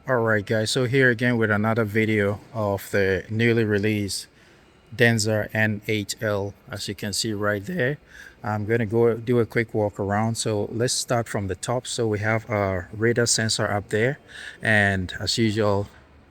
Alright guys, so here again with another video of the newly released Denza N8L. As you can see right there, I'm going to go do a quick walk around. So let's start from the top. So we have our radar sensor up there, and as usual,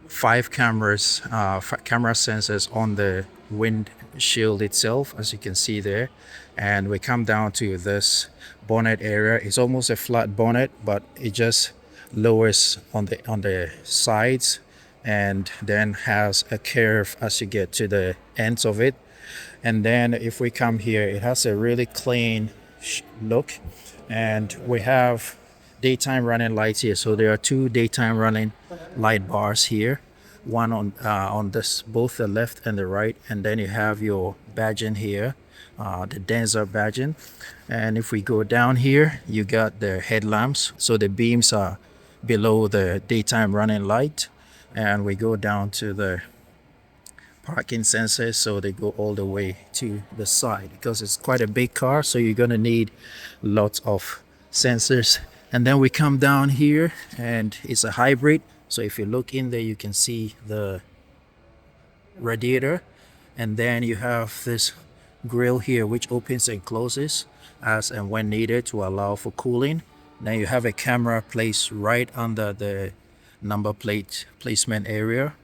five camera sensors on the windshield itself, as you can see there. And we come down to this bonnet area. It's almost a flat bonnet, but it just lowers on the sides and then has a curve as you get to the ends of it. And then if we come here, it has a really clean look, and we have daytime running lights here. So there are two daytime running light bars here, one on this, both the left and the right. And then you have your badging here, the Denza badging. And if we go down here, you got the headlamps, so the beams are below the daytime running light. And we go down to the parking sensors, so they go all the way to the side because it's quite a big car, so you're gonna need lots of sensors. And then we come down here, and it's a hybrid, so if you look in there you can see the radiator. And then you have this grill here which opens and closes as and when needed to allow for cooling. Then you have a camera placed right under the number plate placement area,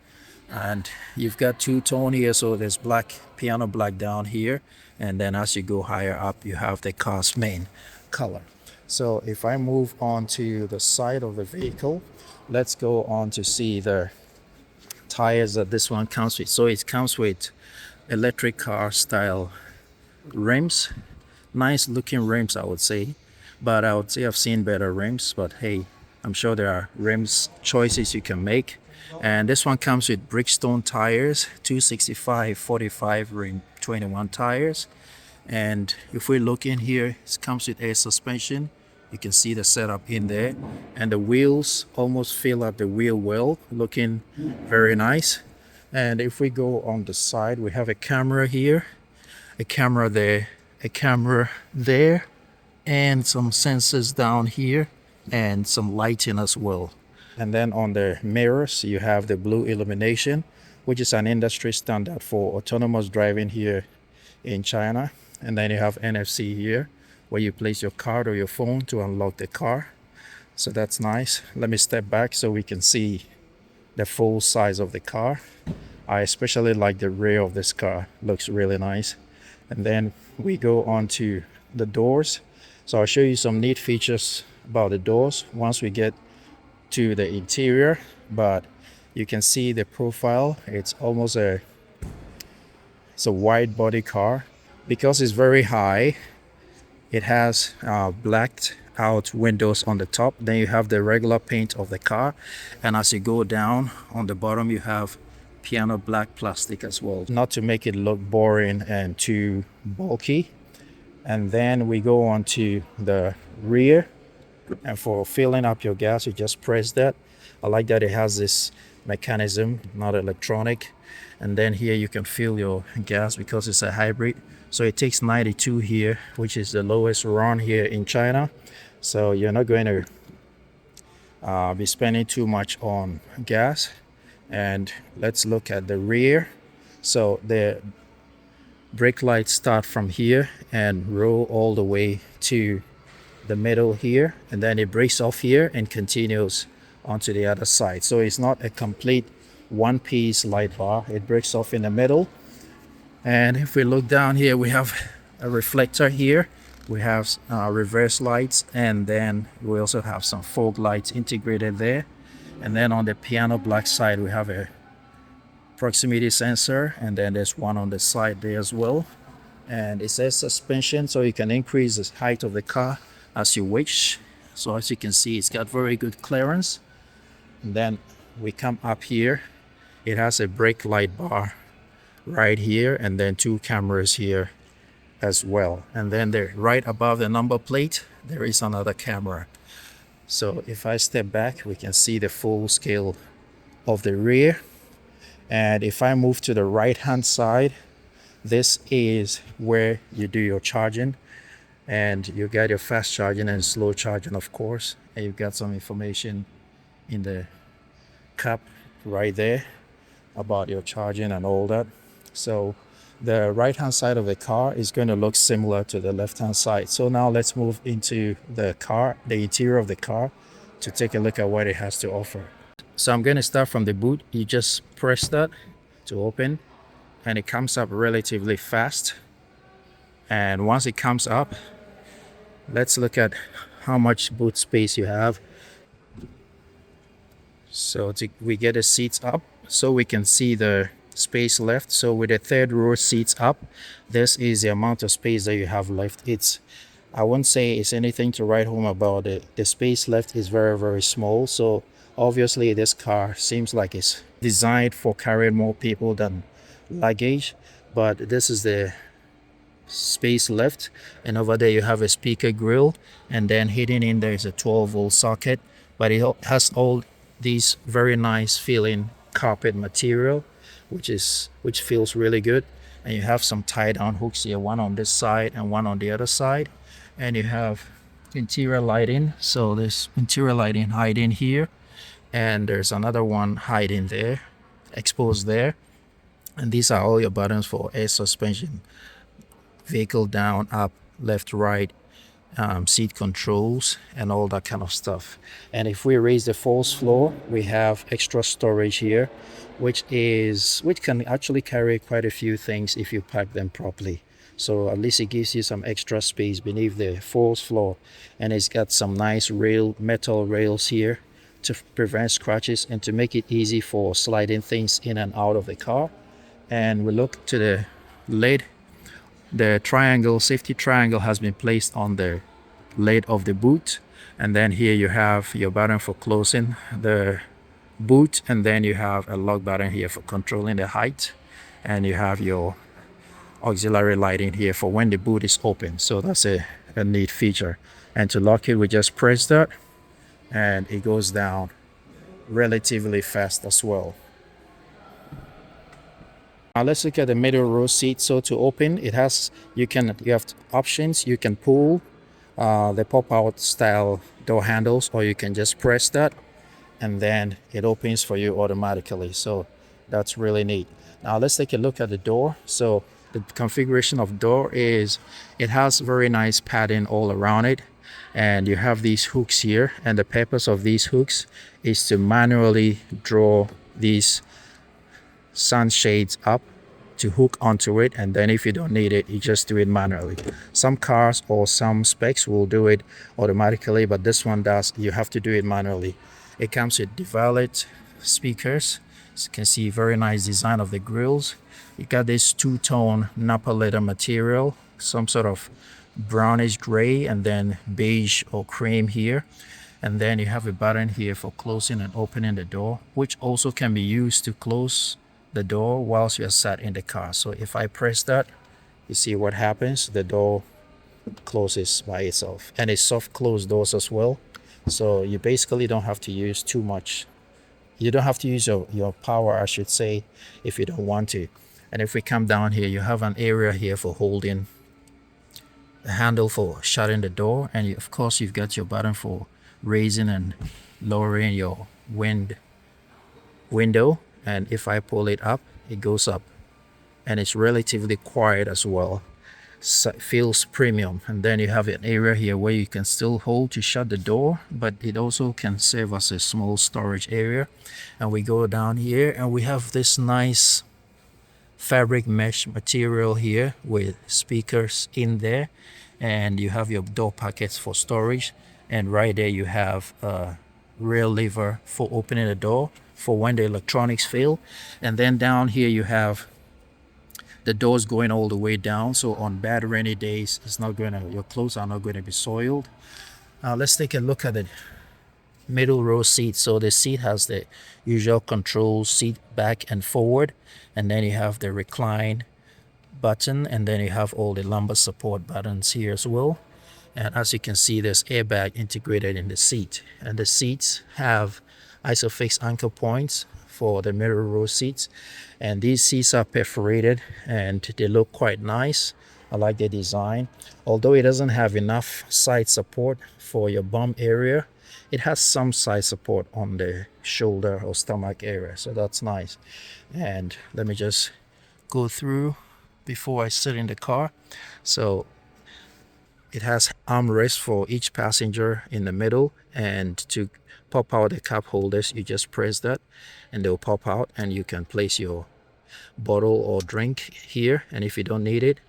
and you've got two-tone here, so there's black, piano black down here, and then as you go higher up you have the car's main color. So if I move on to the side of the vehicle, let's go on to see the tires that this one comes with. So it comes with electric car style rims, nice looking rims I would say, but I would say I've seen better rims, but hey, I'm sure there are rims choices you can make. And this one comes with Bridgestone tires, 265/45 rim 21 tires. And if we look in here, it comes with air suspension. You can see the setup in there, and the wheels almost fill up the wheel well, looking very nice. And if we go on the side, we have a camera here, a camera there, a camera there, and some sensors down here, and some lighting as well. And then on the mirrors you have the blue illumination, which is an industry standard for autonomous driving here in China. And then you have NFC here, where you place your card or your phone to unlock the car. So that's nice. Let me step back so we can see the full size of the car. I especially like the rear of this car, looks really nice. And then we go on to the doors. So I'll show you some neat features about the doors once we get to the interior, but you can see the profile. It's a wide body car. Because it's very high, it has blacked out windows on the top. Then you have the regular paint of the car, and as you go down on the bottom you have piano black plastic as well, not to make it look boring and too bulky. And then we go on to the rear, and for filling up your gas you just press that. I like that it has this mechanism, not electronic. And then here you can fill your gas because it's a hybrid, so it takes 92 here, which is the lowest run here in China. So you're not going to be spending too much on gas. And let's look at the rear. So the brake lights start from here and roll all the way to the middle here, and then it breaks off here and continues onto the other side. So it's not a complete one-piece light bar, it breaks off in the middle. And if we look down here, we have a reflector here, we have reverse lights, and then we also have some fog lights integrated there. And then on the piano black side we have a proximity sensor, and then there's one on the side there as well. And it says suspension, so you can increase the height of the car as you wish. So as you can see, it's got very good clearance. And then we come up here, it has a brake light bar right here, and then two cameras here as well. And then there, right above the number plate, there is another camera. So if I step back, we can see the full scale of the rear. And if I move to the right hand side, this is where you do your charging, and you get your fast charging and slow charging, of course. And you've got some information in the backup right there about your charging and all that. So the right hand side of the car is going to look similar to the left hand side. So now let's move into the car, the interior of the car, to take a look at what it has to offer. So I'm going to start from the boot. You just press that to open and it comes up relatively fast. And once it comes up, let's look at how much boot space you have. So we get the seats up so we can see the space left. So with the third row seats up, this is the amount of space that you have left. I won't say it's anything to write home about it. The space left is very, very small. So obviously this car seems like it's designed for carrying more people than luggage, but this is the space left. And over there you have a speaker grill, and then hidden in there is a 12-volt socket, but it has all these very nice feeling carpet material, which feels really good. And you have some tie down hooks here, one on this side and one on the other side. And you have interior lighting, so there's interior lighting hiding here, and there's another one hiding there, exposed there. And these are all your buttons for air suspension, vehicle down, up, left, right, seat controls, and all that kind of stuff. And if we raise the false floor, we have extra storage here, which can actually carry quite a few things if you pack them properly. So at least it gives you some extra space beneath the false floor. And it's got some nice metal rails here to prevent scratches and to make it easy for sliding things in and out of the car. And we look to the lid. The safety triangle has been placed on the lid of the boot. And then here you have your button for closing the boot. And then you have a lock button here for controlling the height. And you have your auxiliary lighting here for when the boot is open. So that's a neat feature. And to lock it, we just press that and it goes down relatively fast as well. Now let's look at the middle row seat. So to open, you have options. You can pull the pop-out style door handles, or you can just press that and then it opens for you automatically. So that's really neat. Now let's take a look at the door. So the configuration of door is, it has very nice padding all around it, and you have these hooks here, and the purpose of these hooks is to manually draw these sunshades up to hook onto it, and then if you don't need it, you just do it manually. Some cars or some specs will do it automatically, but this one does. You have to do it manually. It comes with developed speakers. As you can see, very nice design of the grills. You got this two-tone Napa leather material, some sort of brownish gray and then beige or cream here. And then you have a button here for closing and opening the door, which also can be used to close the door whilst you're sat in the car. So if I press that, you see what happens. The door closes by itself, and it's soft close doors as well. So you basically don't have to use too much. You don't have to use your power, I should say, if you don't want to. And if we come down here, you have an area here for holding the handle for shutting the door. And of course, you've got your button for raising and lowering your window. And if I pull it up, it goes up. And it's relatively quiet as well. So it feels premium. And then you have an area here where you can still hold to shut the door, but it also can serve as a small storage area. And we go down here and we have this nice fabric mesh material here with speakers in there, and you have your door pockets for storage, and right there you have a rear lever for opening the door for when the electronics fail. And then down here you have the doors going all the way down, so on bad rainy days your clothes are not going to be soiled. Now let's take a look at the middle row seat. So the seat has the usual controls, seat back and forward, and then you have the recline button, and then you have all the lumbar support buttons here as well. And as you can see, there's airbag integrated in the seat, and the seats have isofix anchor points for the middle row seats, and these seats are perforated and they look quite nice. I like the design, although it doesn't have enough side support for your bum area. it has some side support on the shoulder or stomach area, so that's nice. And let me just go through before I sit in the car. So it has armrest for each passenger in the middle, and to pop out the cup holders, you just press that and they'll pop out, and you can place your bottle or drink here, and if you don't need it,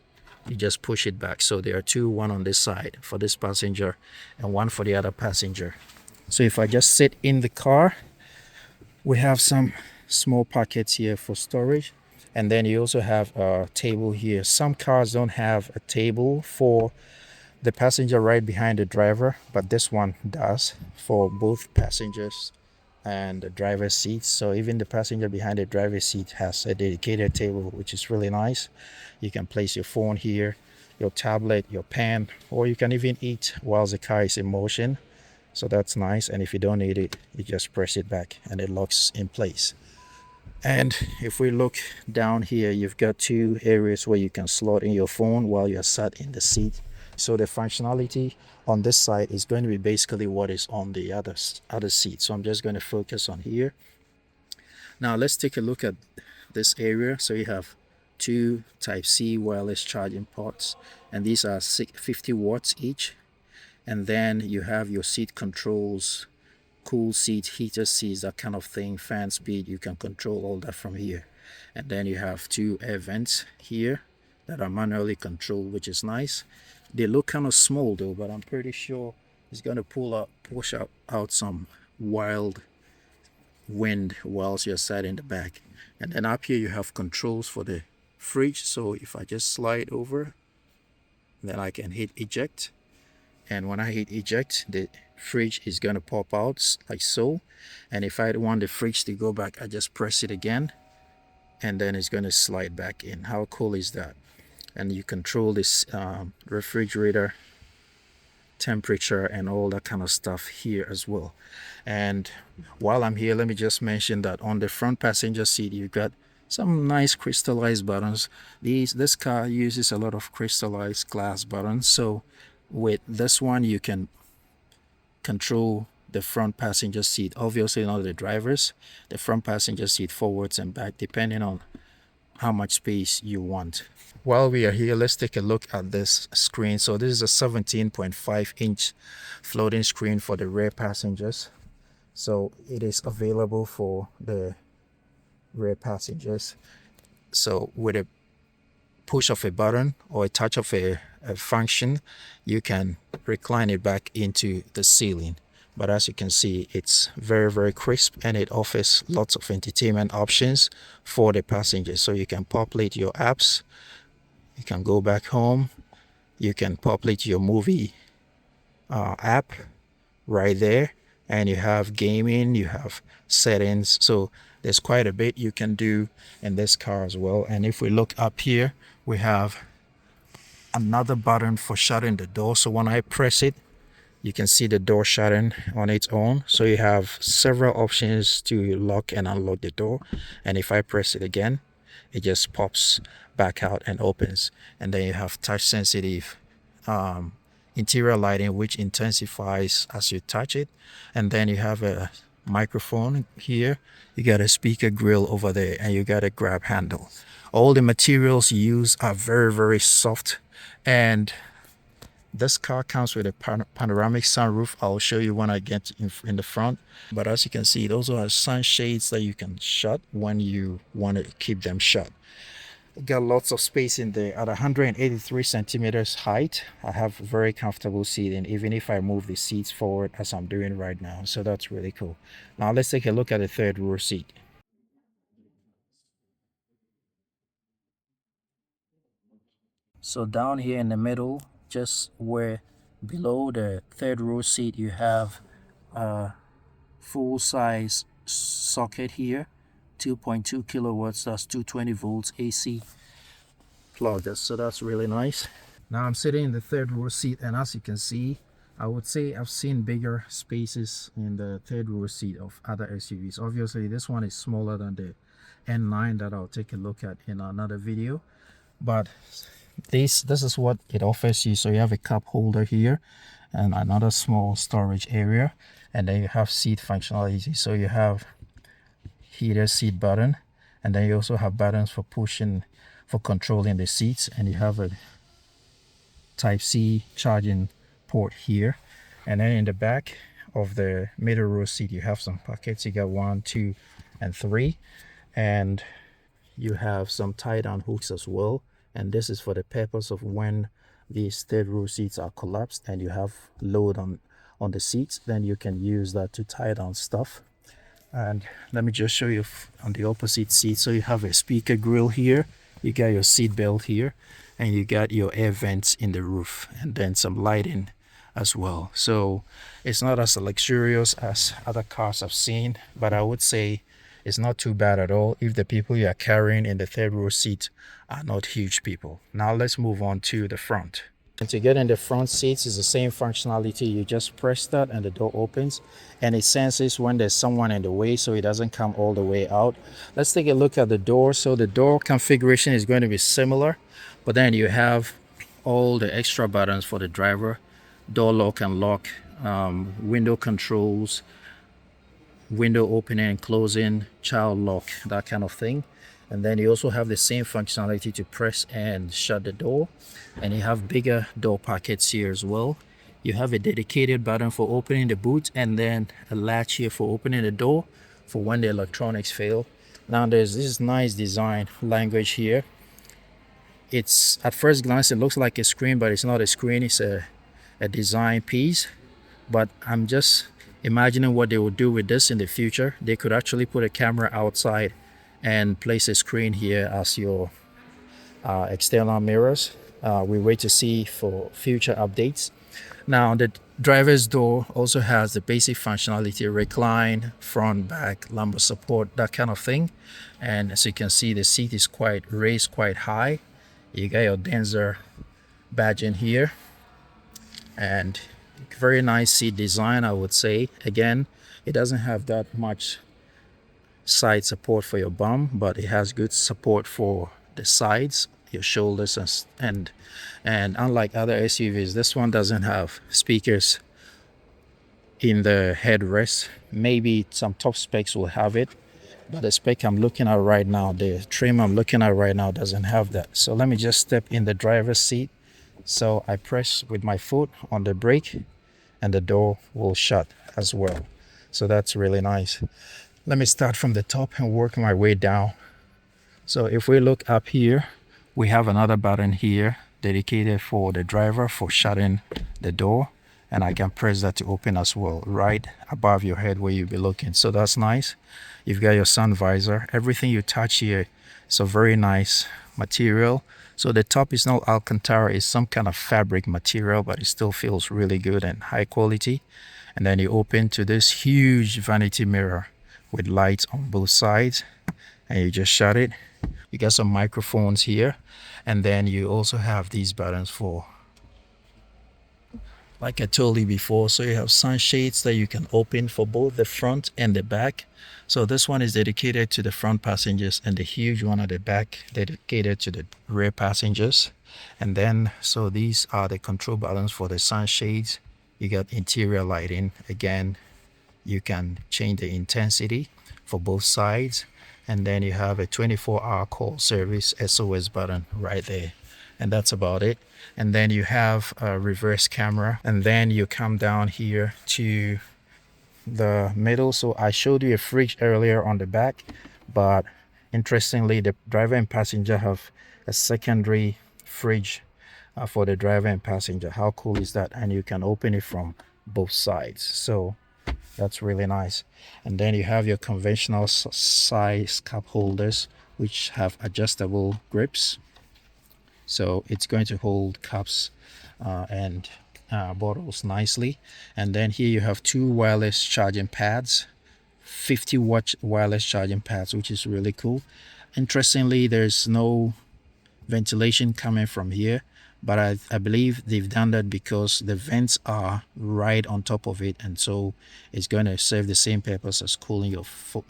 you just push it back. So there are two, one on this side for this passenger and one for the other passenger. So if I just sit in the car, we have some small pockets here for storage, and then you also have a table here. Some cars don't have a table for the passenger right behind the driver, but this one does for both passengers and the driver's seat. So even the passenger behind the driver's seat has a dedicated table, which is really nice. You can place your phone here, your tablet, your pen, or you can even eat while the car is in motion. So that's nice. And if you don't need it, you just press it back and it locks in place. And if we look down here, you've got two areas where you can slot in your phone while you're sat in the seat. So the functionality on this side is going to be basically what is on the other seat. So I'm just going to focus on here. Now let's take a look at this area. So you have two Type-C wireless charging ports, and these are 50 watts each. And then you have your seat controls, cool seat, heater seats, that kind of thing, fan speed. You can control all that from here. And then you have two air vents here that are manually controlled, which is nice. They look kind of small though, but I'm pretty sure it's going to push out some wild wind whilst you're sat in the back. And then up here you have controls for the fridge. So if I just slide over, then I can hit eject, and when I hit eject, the fridge is going to pop out like so. And if I want the fridge to go back, I just press it again, and then it's going to slide back in. How cool is that? And you control this refrigerator temperature and all that kind of stuff here as well. And while I'm here, let me just mention that on the front passenger seat, you've got some nice crystallized buttons. This car uses a lot of crystallized glass buttons. So with this one, you can control the front passenger seat, obviously not the driver's, the front passenger seat forwards and back, depending on how much space you want. While we are here, let's take a look at this screen. So this is a 17.5-inch floating screen for the rear passengers. So it is available for the rear passengers. So with a push of a button or a touch of a function, you can recline it back into the ceiling. But as you can see, it's very, very crisp, and it offers lots of entertainment options for the passengers. So you can populate your apps, you can go back home, you can populate your movie app right there, and you have gaming, you have settings. So there's quite a bit you can do in this car as well. And if we look up here, we have another button for shutting the door. So when I press it, you can see the door shutting on its own. So you have several options to lock and unlock the door. And if I press it again, it just pops back out and opens. And then you have touch sensitive interior lighting, which intensifies as you touch it. And then you have a microphone here, you got a speaker grill over there, and you got a grab handle. All the materials used are very, very soft, and this car comes with a panoramic sunroof. I'll show you when I get in the front. But as you can see, those are sunshades that you can shut when you want to keep them shut. Got lots of space in there. At 183 centimeters height, I have very comfortable seating, even if I move the seats forward as I'm doing right now. So that's really cool. Now let's take a look at the third row seat. So down here in the middle, just where below the third row seat, you have a full-size socket here, 2.2 kilowatts, that's 220 volts AC plug. So that's really nice. Now I'm sitting in the third row seat, and as you can see, I would say I've seen bigger spaces in the third row seat of other SUVs. Obviously this one is smaller than the N9 that I'll take a look at in another video, but this is what it offers you. So you have a cup holder here, and another small storage area. And then you have seat functionality, so you have heated seat button, and then you also have buttons for pushing, for controlling the seats, and you have a type C charging port here. And then in the back of the middle row seat, you have some pockets. You got 1, 2, and 3, and you have some tie down hooks as well. And this is for the purpose of when these third row seats are collapsed and you have load on the seats, then you can use that to tie down stuff. And let me just show you on the opposite seat. So you have a speaker grill here, you got your seat belt here, and you got your air vents in the roof, and then some lighting as well. So it's not as luxurious as other cars I've seen, but I would say it's not too bad at all if the people you are carrying in the third row seat are not huge people. Now let's move on to the front. And to get in the front seats is the same functionality. You just press that and the door opens, and it senses when there's someone in the way, so it doesn't come all the way out. Let's take a look at the door. So the door configuration is going to be similar, but then you have all the extra buttons for the driver: door lock and lock, window controls, window opening and closing, child lock, that kind of thing. And then you also have the same functionality to press and shut the door, and you have bigger door pockets here as well. You have a dedicated button for opening the boot, and then a latch here for opening the door for when the electronics fail. Now there's this nice design language here. It's, at first glance, it looks like a screen, but it's not a screen. It's a design piece. But I'm just imagining what they would do with this in the future. They could actually put a camera outside and place a screen here as your external mirrors. We wait to see for future updates. Now the driver's door also has the basic functionality: recline, front, back, lumbar support, that kind of thing. And as you can see, the seat is quite raised quite high. You got your Denza badge in here, and very nice seat design, I would say. Again, it doesn't have that much side support for your bum, but it has good support for the sides, your shoulders, and unlike other SUVs, this one doesn't have speakers in the headrest. Maybe some top specs will have it, but the spec I'm looking at right now, the trim I'm looking at right now, doesn't have that. So let me just step in the driver's seat. So I press with my foot on the brake, and the door will shut as well. So that's really nice. Let me start from the top and work my way down. So if we look up here, we have another button here dedicated for the driver for shutting the door, and I can press that to open as well, right above your head where you'll be looking. So that's nice. You've got your sun visor. Everything you touch here is a very nice material. So the top is not Alcantara, it's some kind of fabric material, but it still feels really good and high quality. And then you open to this huge vanity mirror with lights on both sides, and you just shut it. You got some microphones here, and then you also have these buttons for, like I told you before, so you have sunshades that you can open for both the front and the back. So this one is dedicated to the front passengers, and the huge one at the back dedicated to the rear passengers. And then, so these are the control buttons for the sunshades. You got interior lighting. Again, you can change the intensity for both sides, and then you have a 24-hour call service SOS button right there, and that's about it. And then you have a reverse camera, and then you come down here to the middle. So I showed you a fridge earlier on the back, but interestingly, the driver and passenger have a secondary fridge for the driver and passenger. How cool is that? And you can open it from both sides, so that's really nice. And then you have your conventional size cup holders, which have adjustable grips, so it's going to hold cups and bottles nicely. And then here you have 2 wireless charging pads, 50-watt wireless charging pads, which is really cool. Interestingly, there's no ventilation coming from here, but I believe they've done that because the vents are right on top of it, and so it's going to serve the same purpose as cooling your for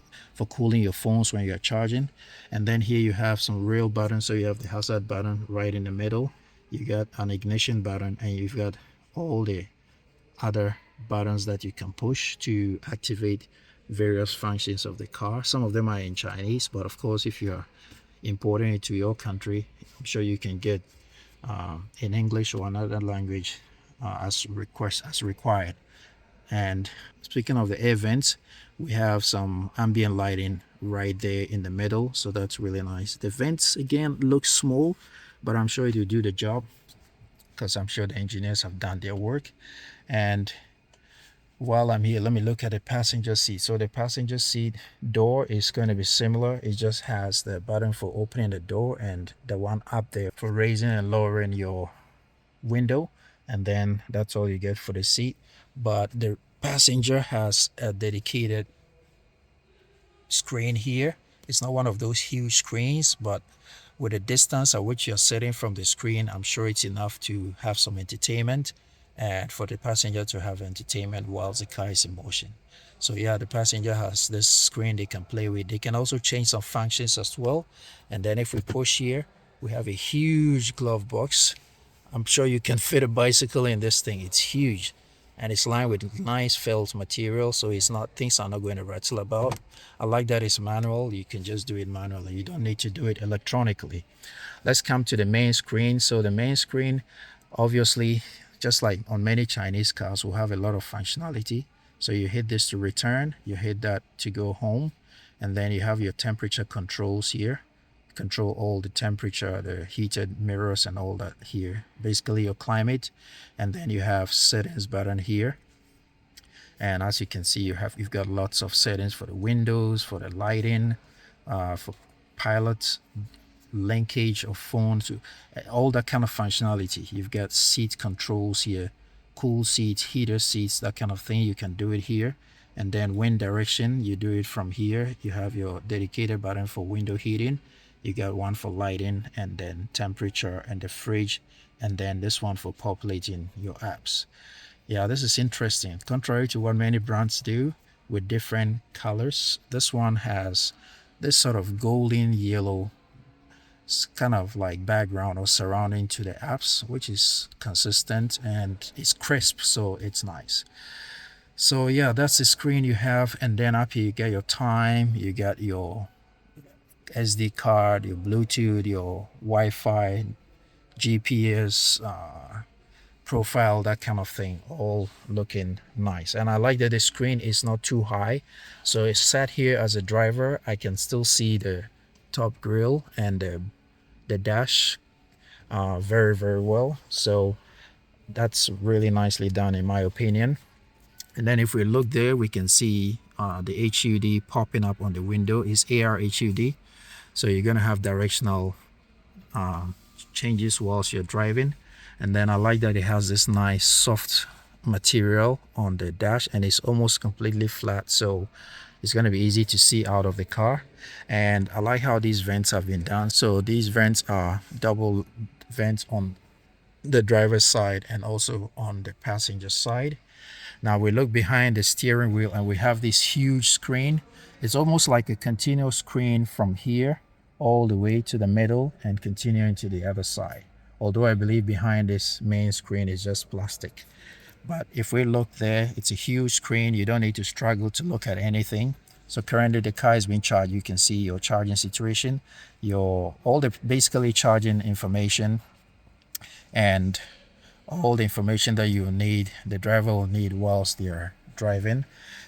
cooling your phones when you're charging. And then here you have some real buttons. So you have the hazard button right in the middle, you got an ignition button, and you've got all the other buttons that you can push to activate various functions of the car. Some of them are in Chinese, but of course, if you're importing it to your country, I'm sure you can get in English or another language as required. And speaking of the air vents, we have some ambient lighting right there in the middle, so that's really nice. The vents again look small, but I'm sure it will do the job because I'm sure the engineers have done their work. And while I'm here, let me look at the passenger seat. So the passenger seat door is going to be similar. It just has the button for opening the door and the one up there for raising and lowering your window, and then that's all you get for the seat. But the passenger has a dedicated screen here. It's not one of those huge screens, but with the distance at which you're sitting from the screen, I'm sure it's enough to have some entertainment and for the passenger to have entertainment whilst the car is in motion. So yeah, the passenger has this screen they can play with. They can also change some functions as well. And then if we push here, we have a huge glove box. I'm sure you can fit a bicycle in this thing. It's huge, and it's lined with nice felt material, so it's not, things are not going to rattle about. I like that it's manual. You can just do it manually. You don't need to do it electronically. Let's come to the main screen. So the main screen, obviously, just like on many Chinese cars, will have a lot of functionality. So you hit this to return, you hit that to go home, and then you have your temperature controls here. Control all the temperature, the heated mirrors and all that here, basically your climate. And then you have settings button here, and as you can see, you've got lots of settings for the windows, for the lighting, for pilots, linkage of phones, all that kind of functionality. You've got seat controls here, cool seats, heater seats, that kind of thing. You can do it here. And then wind direction, you do it from here. You have your dedicated button for window heating. You got one for lighting, and then temperature and the fridge, and then this one for populating your apps. Yeah, this is interesting. Contrary to what many brands do with different colors, this one has this sort of golden yellow kind of like background or surrounding to the apps, which is consistent and it's crisp, so it's nice. So yeah, that's the screen you have, and then up here you get your time, you got your SD card, your Bluetooth, your Wi-Fi, GPS, profile, that kind of thing, all looking nice. And I like that the screen is not too high, so it's sat here as a driver. I can still see the top grille and the dash very well. So that's really nicely done in my opinion. And then if we look there, we can see the HUD popping up on the window is AR HUD. So you're going to have directional changes whilst you're driving. And then I like that it has this nice soft material on the dash, and it's almost completely flat, so it's going to be easy to see out of the car. And I like how these vents have been done. So these vents are double vents on the driver's side and also on the passenger side. Now we look behind the steering wheel and we have this huge screen. It's almost like a continuous screen from here all the way to the middle and continuing to the other side. Although I believe behind this main screen is just plastic. But if we look there, it's a huge screen. You don't need to struggle to look at anything. So currently the car is being charged. You can see your charging situation, all the basically charging information, and all the information that you need, the driver will need whilst they're driving.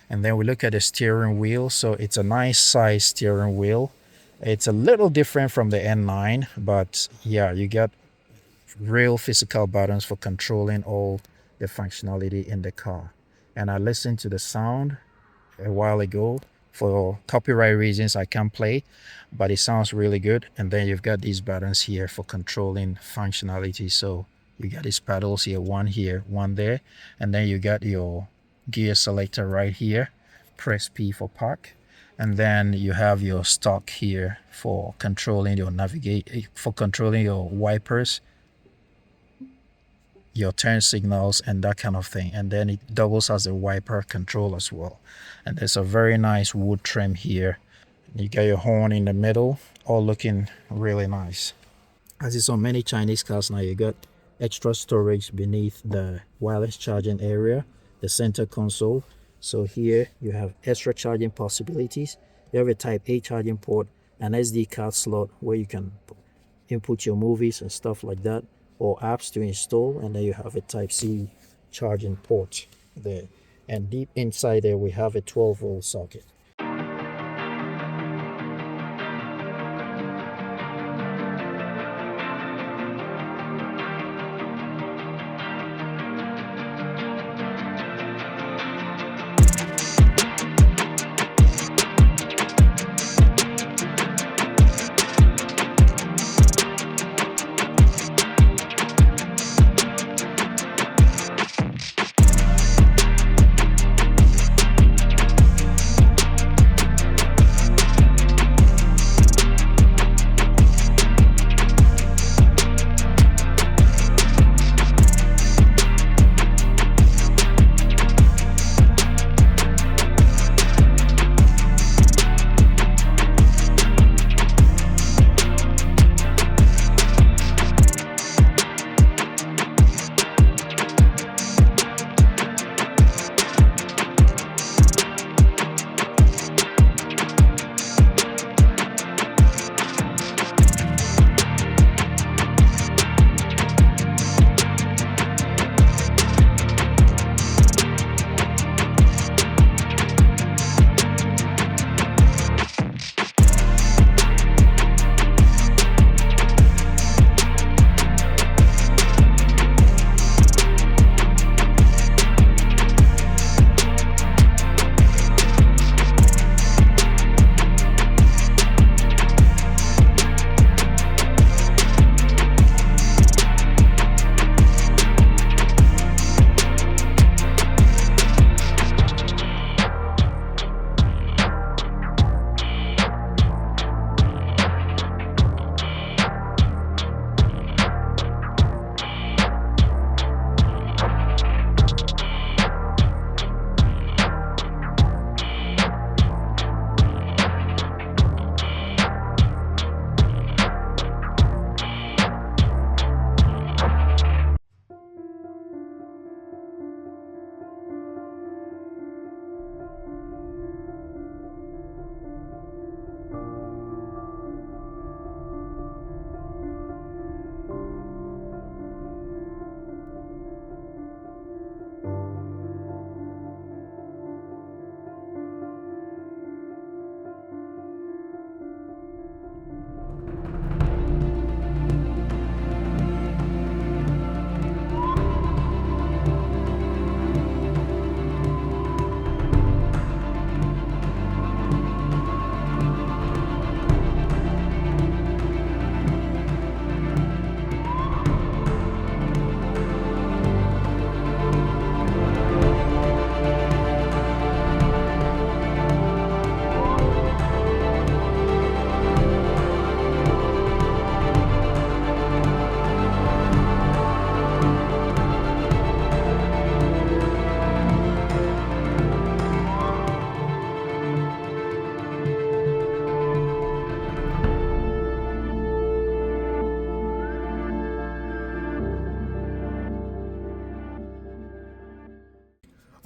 And then we look at the steering wheel. So it's a nice size steering wheel. It's a little different from the N9, but yeah, you get real physical buttons for controlling all the functionality in the car. And I listened to the sound a while ago. For copyright reasons I can't play, but it sounds really good. And then you've got these buttons here for controlling functionality. So you got these pedals here, one here, one there, and then you got your gear selector right here. Press P for park, and then you have your stock here for controlling your controlling your wipers, your turn signals, and that kind of thing. And then it doubles as a wiper control as well. And there's a very nice wood trim here. You got your horn in the middle, all looking really nice. As is on many Chinese cars now, you got extra storage beneath the wireless charging area. the center console. So here you have extra charging possibilities. You have a type A charging port, an SD card slot where you can input your movies and stuff like that, or apps to install, and then you have a type C charging port there. And deep inside there we have a 12-volt socket.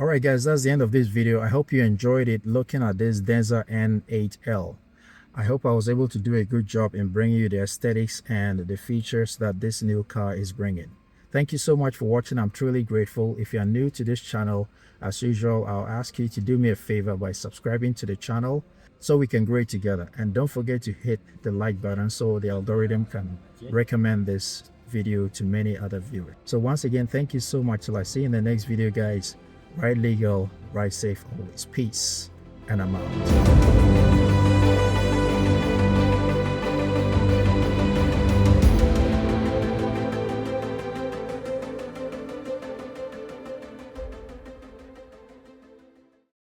Alright guys, that's the end of this video. I hope you enjoyed it looking at this Denza N8L. I hope I was able to do a good job in bringing you the aesthetics and the features that this new car is bringing. Thank you so much for watching. I'm truly grateful. If you are new to this channel, as usual, I'll ask you to do me a favor by subscribing to the channel so we can grow together. And don't forget to hit the like button so the algorithm can recommend this video to many other viewers. So once again, thank you so much. Till I see you in the next video, guys. Ride legal, ride safe always. Peace, and I'm out.